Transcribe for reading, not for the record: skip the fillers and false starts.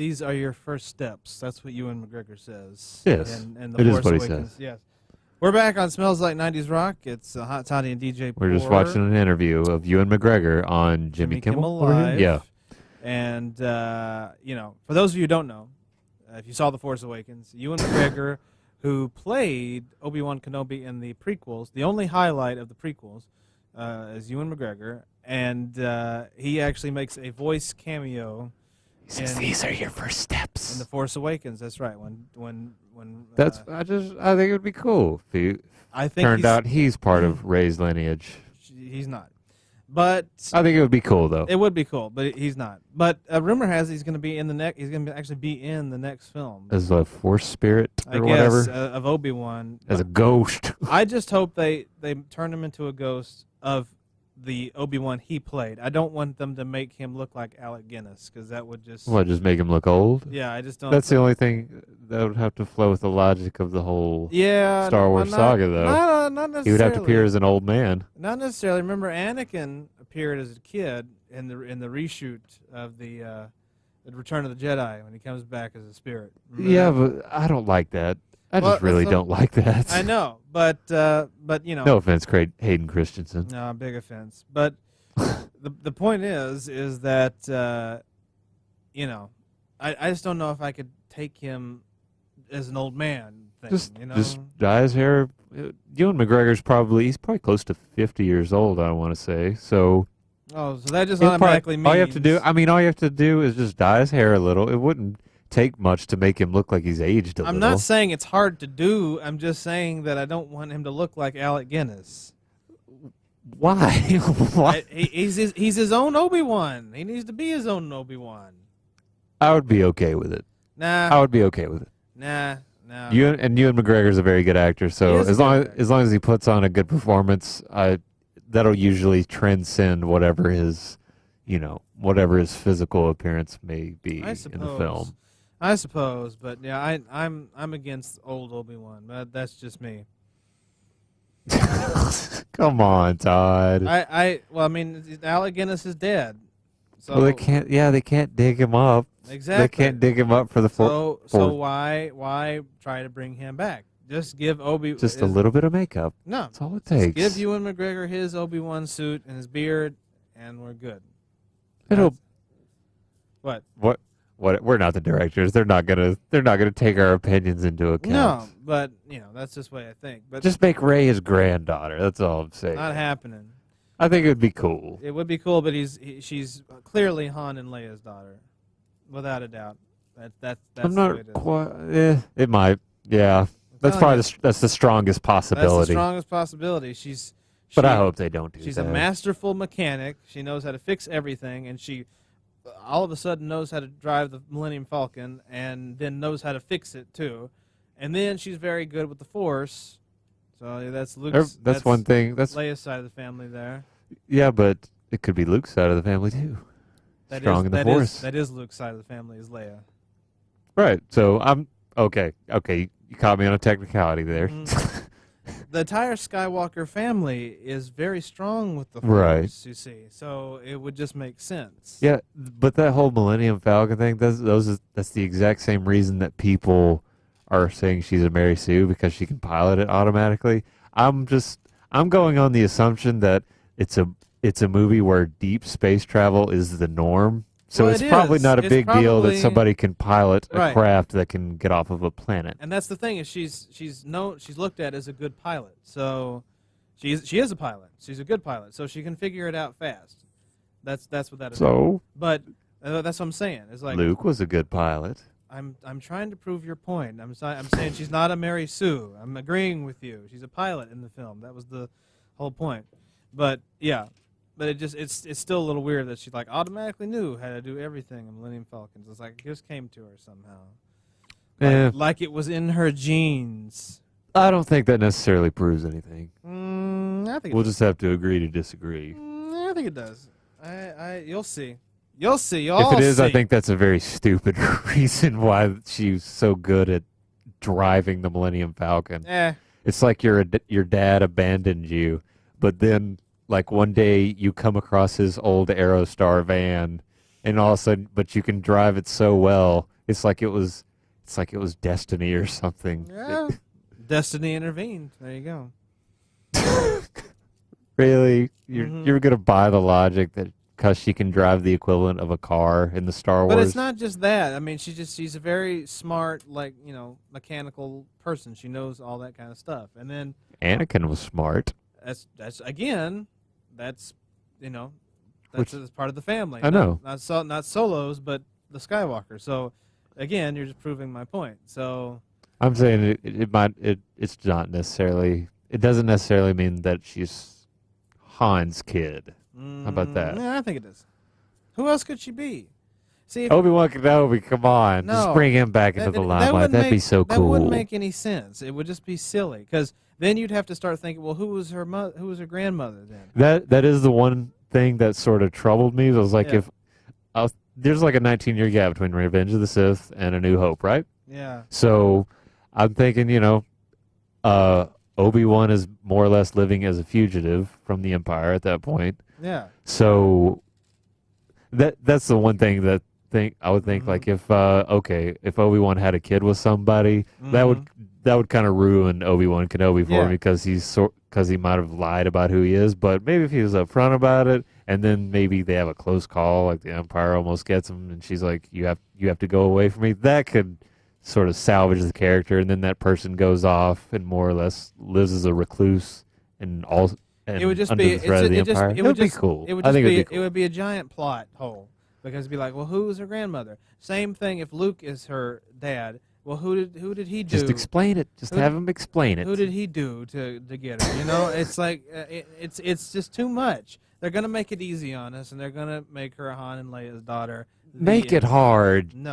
these are your first steps. That's what Ewan McGregor says. Yes, in it is Force what he Awakens. says. Yes. We're back on Smells Like 90's Rock. It's Hot Toddy and DJ P.O.R. We're just watching an interview of Ewan McGregor on Jimmy Kimmel over here? Live. Yeah. And, for those of you who don't know, if you saw The Force Awakens, Ewan McGregor, who played Obi Wan Kenobi in the prequels, the only highlight of the prequels is Ewan McGregor, and he actually makes a voice cameo. He says, "These are your first steps." In The Force Awakens, that's right. I think it would be cool if he turned out he's part of Rey's lineage. He's not. But I think it would be cool, though. It would be cool, but he's not. But rumor has he's going to be in the next. He's going to actually be in the next film as a force spirit or whatever whatever of Obi-Wan. As a ghost. I just hope they turn him into a ghost of the Obi-Wan he played. I don't want them to make him look like Alec Guinness, because that would just just make him look old. Yeah, I just don't. That's the only thing that would have to flow with the logic of the whole Star Wars saga, though. Not necessarily. He would have to appear as an old man. Not necessarily. Remember, Anakin appeared as a kid in the reshoot of the Return of the Jedi when he comes back as a spirit. Remember Yeah, that? but I don't like that. I just really don't like that. I know, but No offense, Hayden Christensen. No, big offense. But the point is that I just don't know if I could take him as an old man thing. Just dye his hair. Ewan McGregor's he's probably close to 50 years old, I want to say. So that just automatically means all you have to do is just dye his hair a little. It wouldn't take much to make him look like he's aged a little. I'm not saying it's hard to do. I'm just saying that I don't want him to look like Alec Guinness. Why? Why? He's his own Obi-Wan. He needs to be his own Obi-Wan. I would be okay with it. Nah. I would be okay with it. Nah. No. Ewan McGregor's a very good actor, so as long as he puts on a good performance, that'll usually transcend whatever his physical appearance may be in the film. I suppose, but yeah, I'm against old Obi-Wan. That's just me. Come on, Todd. Alec Guinness is dead. So they can't dig him up. Exactly. They can't dig him up for the So why try to bring him back? Just give a little bit of makeup. No, that's all it takes. Give Ewan McGregor his Obi-Wan suit and his beard, and we're good. What? We're not the directors. They're not gonna take our opinions into account. No, but that's just the way I think. But just make Rey his granddaughter. That's all I'm saying. Not happening. I think it would be cool. It would be cool, but she's clearly Han and Leia's daughter, without a doubt. That's I'm the not way it is. quite. It might. Yeah, that's probably that's the strongest possibility. That's the strongest possibility. But I hope they don't do that. She's a masterful mechanic. She knows how to fix everything, and she all of a sudden knows how to drive the Millennium Falcon, and then knows how to fix it too. And then she's very good with the Force. So that's Luke's. That's one thing. That's Leia's side of the family there. Yeah, but it could be Luke's side of the family too. Strong in the Force. That is Luke's side of the family, is Leia. Right. So I'm okay. Okay, you caught me on a technicality there. The entire Skywalker family is very strong with the Force, right. You see. So it would just make sense. Yeah, but that whole Millennium Falcon thing, that's the exact same reason that people are saying she's a Mary Sue, because she can pilot it automatically. I'm going on the assumption that it's a movie where deep space travel is the norm. So it's probably not a big deal that somebody can pilot a craft that can get off of a planet. And that's the thing, is she's looked at as a good pilot. So she is a pilot. She's a good pilot. So she can figure it out fast. That's what that is. So, but that's what I'm saying. It's like Luke was a good pilot. I'm trying to prove your point. I'm saying she's not a Mary Sue. I'm agreeing with you. She's a pilot in the film. That was the whole point. But yeah. But it's still a little weird that she automatically knew how to do everything in Millennium Falcons. It's like it just came to her somehow. Like it was in her genes. I don't think that necessarily proves anything. I think we'll just have to agree to disagree. I think it does. You'll see. You'll see. If it is, I think that's a very stupid reason why she's so good at driving the Millennium Falcon. It's like your dad abandoned you, but then one day you come across his old Aerostar van and all of a sudden, but you can drive it so well. It's like it was destiny or something. Yeah. Destiny intervened. There you go. Really, you're gonna buy the logic that because she can drive the equivalent of a car in the Star Wars. But it's not just that. I mean, she's a very smart, like, mechanical person. She knows all that kind of stuff. And then Anakin was smart. that's again, that's Which- that's part of the family. I know. Not Solos, but the Skywalker. So again, you're just proving my point. So I'm saying it's not necessarily. It doesn't necessarily mean that she's Han's kid. How about that? Yeah, I think it is. Who else could she be? See, if, Obi Wan Kenobi, come on, No. just bring him back into the limelight. wouldn't That'd be make- so That cool. wouldn't make any sense. It would just be silly because then you'd have to start thinking, well, who was her grandmother then? That is the one thing that sort of troubled me. It was like Yeah. there's like a 19-year gap between Revenge of the Sith and A New Hope, right? Yeah. So I'm thinking, Obi-Wan is more or less living as a fugitive from the Empire at that point. Yeah. So that's the one thing I would think, like, if Obi-Wan had a kid with somebody, that would kind of ruin Obi-Wan Kenobi for Yeah. me because he might have lied about who he is. But maybe if he was upfront about it, and then maybe they have a close call, like the Empire almost gets him, and she's like, "You have to go away from me." That could sort of salvage the character, and then that person goes off and more or less lives as a recluse and all. And It would just under be the threat of the Empire. it would be just cool. It would I just think be it'd be cool. it would be a giant plot hole because it'd be like, well, who was her grandmother? Same thing if Luke is her dad. Well, who did he do? Just explain it. Just have him explain it. Who did he do to get her? It's like it's just too much. They're gonna make it easy on us, and they're gonna make her Han and Leia's daughter. Make it hard. No.